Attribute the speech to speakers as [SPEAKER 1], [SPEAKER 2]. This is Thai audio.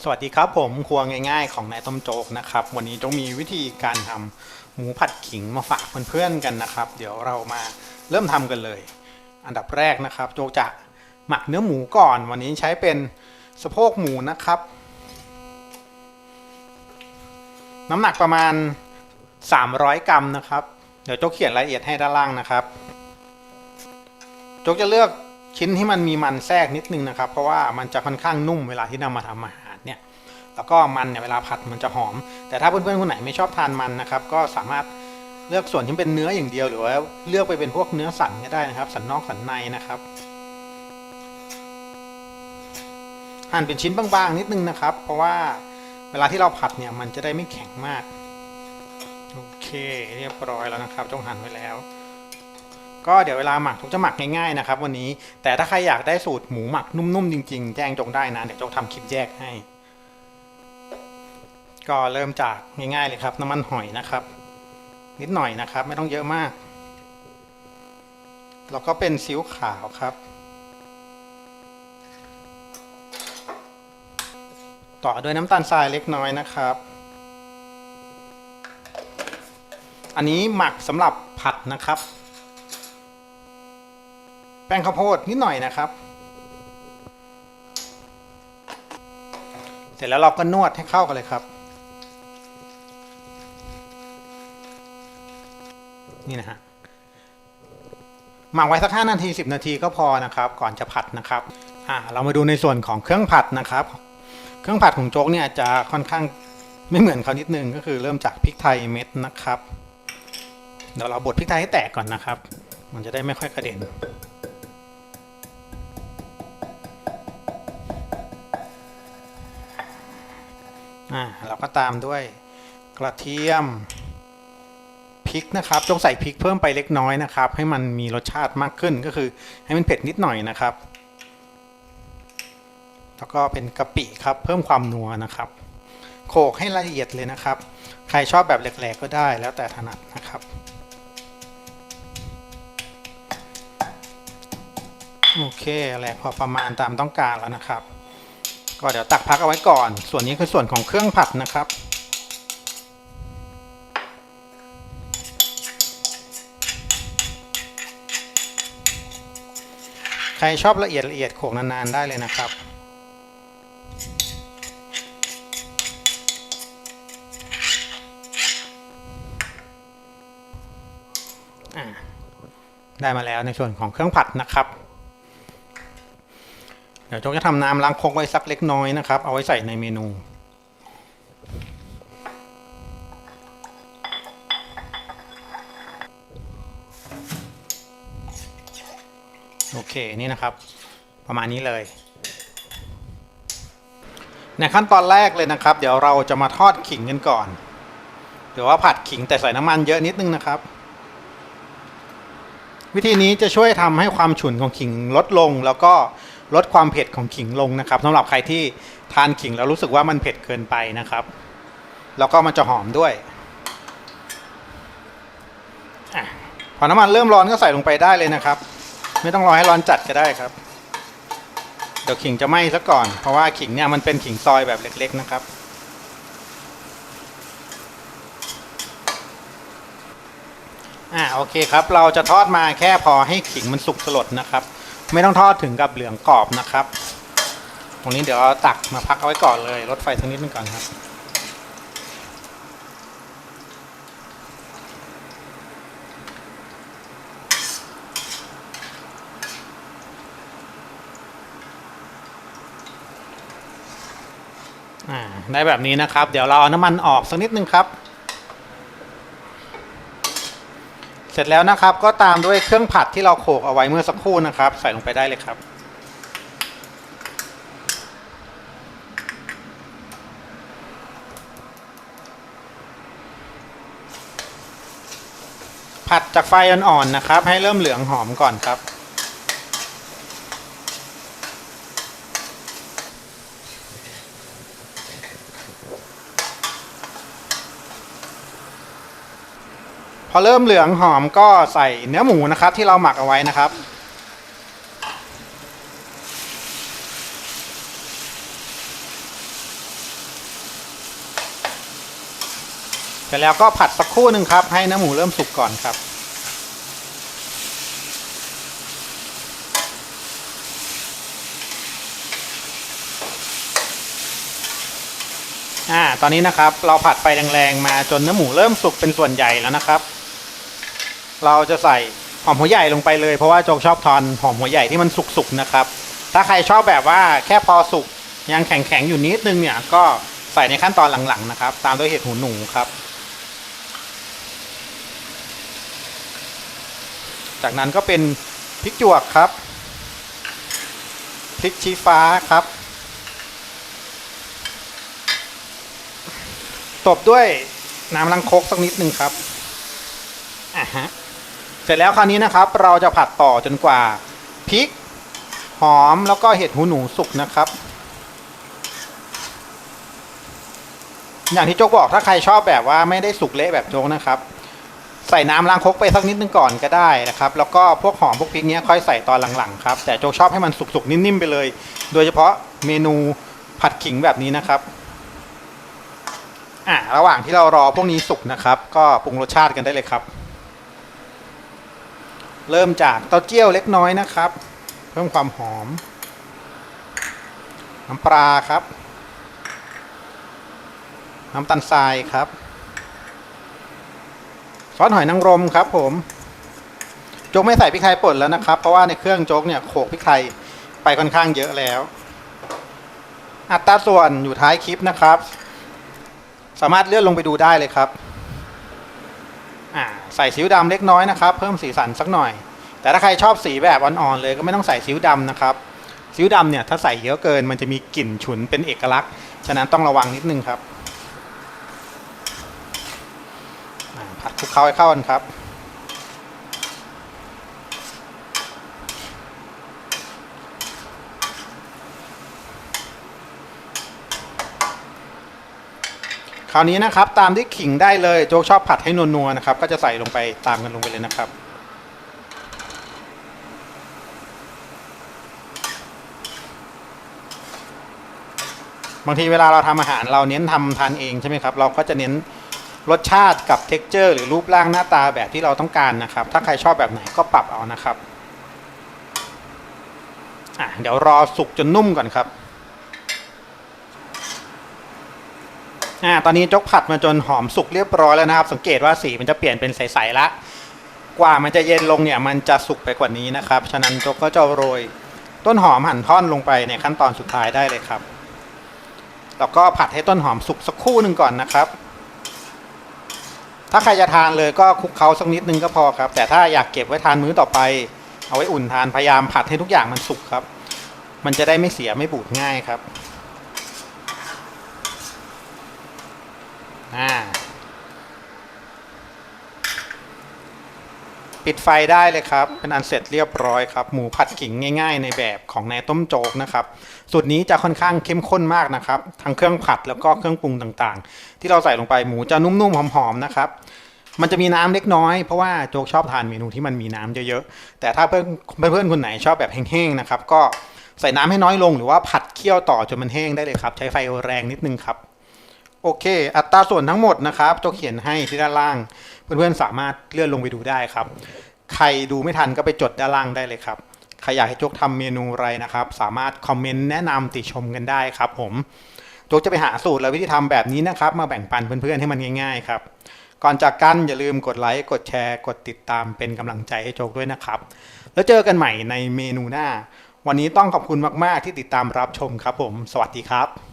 [SPEAKER 1] วัสดีครับผมครัวง่ายๆของนายต้มโจ๊กนะครับวันนี้โจ๊กมีวิธีการทำหมูผัดขิงมาฝากเพื่อนๆกันนะครับเดี๋ยวเรามาเริ่มทำกันเลยอันดับแรกนะครับโจ๊กจะหมักเนื้อหมูก่อนวันนี้ใช้เป็นสะโพกหมูนะครับน้ำหนักประมาณ300 กรัมนะครับเดี๋ยวโจ๊กเขียนรายละเอียดให้ด้านล่างนะครับโจ๊กจะเลือกชิ้นที่มันมีมันแทรกนิดนึงนะครับเพราะว่ามันจะค่อนข้างนุ่มเวลาที่นำมาทำอาหารเนี่ยแล้วก็มันเนี่ยเวลาผัดมันจะหอมแต่ถ้าเพื่อนๆคนไหนไม่ชอบทานมันนะครับก็สามารถเลือกส่วนที่เป็นเนื้ออย่างเดียวหรือว่าเลือกไปเป็นพวกเนื้อสันก็ได้นะครับสันนอกสันในนะครับหั่นเป็นชิ้นบางๆนิดนึงนะครับเพราะว่าเวลาที่เราผัดเนี่ยมันจะได้ไม่แข็งมากโอเคเรียบร้อยแล้วนะครับต้องหั่นไว้แล้วก็เดี๋ยวเวลาหมักทุกจะหมักง่ายๆนะครับวันนี้แต่ถ้าใครอยากได้สูตรหมูหมักนุ่มๆจริงๆแจ้งจงได้นะเดี๋ยวจงทำคลิปแยกให้ก็เริ่มจากง่ายๆเลยครับน้ำมันหอยนะครับนิดหน่อยนะครับไม่ต้องเยอะมากแล้วก็เป็นซีอิ๊วขาวครับต่อด้วยน้ำตาลทรายเล็กน้อยนะครับอันนี้หมักสำหรับผัดนะครับแป้งข้าวโพดนิดหน่อยนะครับเสร็จแล้วเราก็นวดให้เข้ากันเลยครับนี่นะฮะหมักไว้สัก5 นาที10 นาทีก็พอนะครับก่อนจะผัดนะครับเรามาดูในส่วนของเครื่องผัดนะครับเครื่องผัดของโจ๊กเนี่ยจะค่อนข้างไม่เหมือนเขานิดนึงก็คือเริ่มจากพริกไทยเม็ดนะครับเดี๋ยวเราบดพริกไทยให้แตกก่อนนะครับมันจะได้ไม่ค่อยกระเด็นเราก็ตามด้วยกระเทียมพริกนะครับจงใส่พริกเพิ่มไปเล็กน้อยนะครับให้มันมีรสชาติมากขึ้นก็คือให้มันเผ็ดนิดหน่อยนะครับแล้วก็เป็นกะปิครับเพิ่มความนัวนะครับโขลกให้ละเอียดเลยนะครับใครชอบแบบแหลกๆก็ได้แล้วแต่ถนัดนะครับโอเคแหลกพอประมาณตามต้องการแล้วนะครับก็เดี๋ยวตักพักเอาไว้ก่อนส่วนนี้คือส่วนของเครื่องผัดนะครับใครชอบละเอียดโขลกนานๆได้เลยนะครับได้มาแล้วในส่วนของเครื่องผัดนะครับเดี๋ยวโจ๊กจะทำน้ำล้างครกไว้สักเล็กน้อยนะครับเอาไว้ใส่ในเมนูโอเคนี่นะครับประมาณนี้เลยในขั้นตอนแรกเลยนะครับเดี๋ยวเราจะมาทอดขิงกันก่อนหรือว่าผัดขิงแต่ใส่น้ำมันเยอะนิดนึงนะครับวิธีนี้จะช่วยทำให้ความฉุนของขิงลดลงแล้วก็ลดความเผ็ดของขิงลงนะครับสำหรับใครที่ทานขิงแล้วรู้สึกว่ามันเผ็ดเกินไปนะครับแล้วก็มันจะหอมด้วยพอน้ำมันเริ่มร้อนก็ใส่ลงไปได้เลยนะครับไม่ต้องรอให้ร้อนจัดก็ได้ครับเดี๋ยวขิงจะไหม้ซะก่อนเพราะว่าขิงเนี่ยมันเป็นขิงซอยแบบเล็กๆนะครับโอเคครับเราจะทอดมาแค่พอให้ขิงมันสุกสลดนะครับไม่ต้องทอดถึงกับเหลืองกรอบนะครับตรงนี้เดี๋ยวตักมาพักเอาไว้ก่อนเลยลดไฟสักนิดนึงก่อนครับได้แบบนี้นะครับเดี๋ยวเราเอาน้ำมันออกสักนิดนึงครับเสร็จแล้วนะครับก็ตามด้วยเครื่องผัดที่เราโขลกเอาไว้เมื่อสักครู่นะครับใส่ลงไปได้เลยครับผัดจากไฟอ่อนๆนะครับให้เริ่มเหลืองหอมก่อนครับพอเริ่มเหลืองหอมก็ใส่เนื้อหมูนะครับที่เราหมักเอาไว้นะครับ พ เสร็จแล้วก็ผัดสักครู่หนึ่งครับให้เนื้อหมูเริ่มสุกก่อนครับตอนนี้นะครับเราผัดไฟแรงๆมาจนเนื้อหมูเริ่มสุกเป็นส่วนใหญ่แล้วนะครับเราจะใส่หอมหัวใหญ่ลงไปเลยเพราะว่าโจกชอบทานหอมหัวใหญ่ที่มันสุกๆนะครับถ้าใครชอบแบบว่าแค่พอสุกยังแข็งๆอยู่นิดนึงเนี่ยก็ใส่ในขั้นตอนหลังๆนะครับตามด้วยเห็ดหูหนูครับจากนั้นก็เป็นพริกหยวกครับพริกชี้ฟ้าครับตบด้วยน้ำล้างครกสักนิดนึงครับเสร็จแล้วคราวนี้นะครับเราจะผัดต่อจนกว่าพริกหอมแล้วก็เห็ดหูหนูสุกนะครับอย่างที่โจ๊กบอกถ้าใครชอบแบบว่าไม่ได้สุกเละแบบโจ๊กนะครับใส่น้ำล้างครกไปสักนิดนึงก่อนก็ได้นะครับแล้วก็พวกหอมพวกพริกเนี้ยค่อยใส่ตอนหลังๆครับแต่โจ๊กชอบให้มันสุกๆนิ่มๆไปเลยโดยเฉพาะเมนูผัดขิงแบบนี้นะครับระหว่างที่เรารอพวกนี้สุกนะครับก็ปรุงรสชาติกันได้เลยครับเริ่มจากเต้าเจี้ยวเล็กน้อยนะครับเพิ่มความหอมน้ำปลาครับน้ำตาลทรายครับซอสหอยนางรมครับผมโจ๊กไม่ใส่พริกไทยป่นแล้วนะครับเพราะว่าในเครื่องโจ๊กเนี่ยโขลกพริกไทยไปค่อนข้างเยอะแล้วอัตราส่วนอยู่ท้ายคลิปนะครับสามารถเลื่อนลงไปดูได้เลยครับใส่ซีอิ๊วดำเล็กน้อยนะครับเพิ่มสีสันสักหน่อยแต่ถ้าใครชอบสีแบบอ่อนๆเลยก็ไม่ต้องใส่ซีอิ๊วดำนะครับซีอิ๊วดำเนี่ยถ้าใส่เยอะเกินมันจะมีกลิ่นฉุนเป็นเอกลักษณ์ฉะนั้นต้องระวังนิดนึงครับผัดคลุกเคล้าให้เข้ากันครับคราวนี้นะครับตามที่ขิงได้เลยโจ๊กชอบผัดให้นัวๆนะครับก็จะใส่ลงไปตามกันลงไปเลยนะครับบางทีเวลาเราทำอาหารเราเน้นทำทานเองใช่ไหมครับเราก็จะเน้นรสชาติกับเท็กเจอร์หรือรูปร่างหน้าตาแบบที่เราต้องการนะครับถ้าใครชอบแบบไหนก็ปรับเอานะครับเดี๋ยวรอสุกจนนุ่มก่อนครับตอนนี้โจ๊กผัดมาจนหอมสุกเรียบร้อยแล้วนะครับสังเกตว่าสีมันจะเปลี่ยนเป็นใสๆละกว่ามันจะเย็นลงเนี่ยมันจะสุกไปกว่านี้นะครับฉะนั้นโจ๊กก็จะโรยต้นหอมหั่นท่อนลงไปในขั้นตอนสุดท้ายได้เลยครับแล้วก็ผัดให้ต้นหอมสุกสักครู่หนึ่งก่อนนะครับถ้าใครจะทานเลยก็คลุกเคล้าสักนิดนึงก็พอครับแต่ถ้าอยากเก็บไว้ทานมื้อต่อไปเอาไว้อุ่นทานพยายามผัดให้ทุกอย่างมันสุกครับมันจะได้ไม่เสียไม่บูดง่ายครับปิดไฟได้เลยครับเป็นอันเสร็จเรียบร้อยครับหมูผัดขิงง่ายๆในแบบของนายต้มโจ๊กนะครับสูตรนี้จะค่อนข้างเข้มข้นมากนะครับทั้งเครื่องผัดแล้วก็เครื่องปรุงต่างๆที่เราใส่ลงไปหมูจะนุ่มๆหอมๆนะครับมันจะมีน้ำเล็กน้อยเพราะว่าโจ๊กชอบทานเมนูที่มันมีน้ำเยอะๆแต่ถ้าเพื่อนคนไหนชอบแบบแห้งๆนะครับก็ใส่น้ำให้น้อยลงหรือว่าผัดเคี่ยวต่อจนมันแห้งได้เลยครับใช้ไฟแรงนิดนึงครับโอเคอัตราส่วนทั้งหมดนะครับโจ๊กเขียนให้ที่ด้านล่างเพื่อนๆสามารถเลื่อนลงไปดูได้ครับใครดูไม่ทันก็ไปจดด้านล่างได้เลยครับใครอยากให้โจ๊กทำเมนูอะไรนะครับสามารถคอมเมนต์แนะนำติชมกันได้ครับผมโจ๊กจะไปหาสูตรและวิธีทำแบบนี้นะครับมาแบ่งปันเพื่อนๆให้มันง่ายๆครับก่อนจากกันอย่าลืมกดไลค์กดแชร์กดติดตามเป็นกำลังใจให้โจ๊กด้วยนะครับแล้วเจอกันใหม่ในเมนูหน้าวันนี้ต้องขอบคุณมากๆที่ติดตามรับชมครับผมสวัสดีครับ